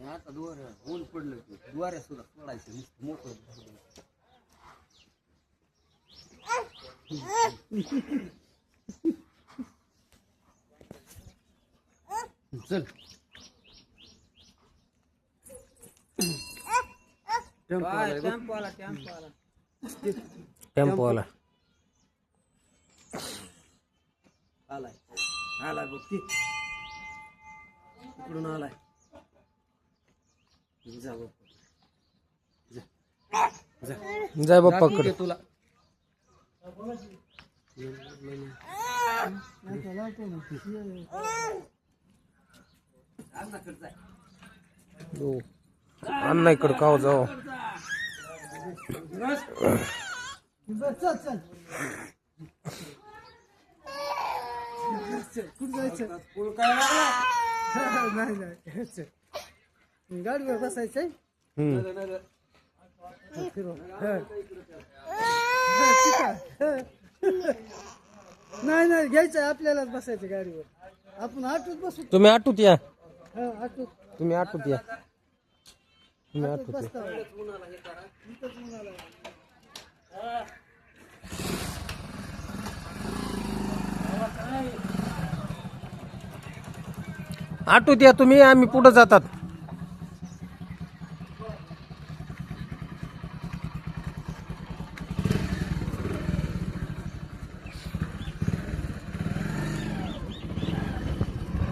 आता द्वाऱ्या ऊन पडलं की द्वाऱ्या सुद्धा पडायचं नुसतं मोकळं चल टेम्पो आला आलाय आलाय बघ ती इकडून आलाय जा बघ जाय बाप्पाकडे तुला अण्णा इकडे काव जाऊ गाडीवर बसायचंय नाही नाही घ्यायचंय आपल्यालाच बसायचं गाडीवर आपण आटूच बसू तुम्ही आटूत या आटू तुम्ही आटूत या तुम्ही आटूत या बसता आटूत या तुम्ही आम्ही पुढे जातात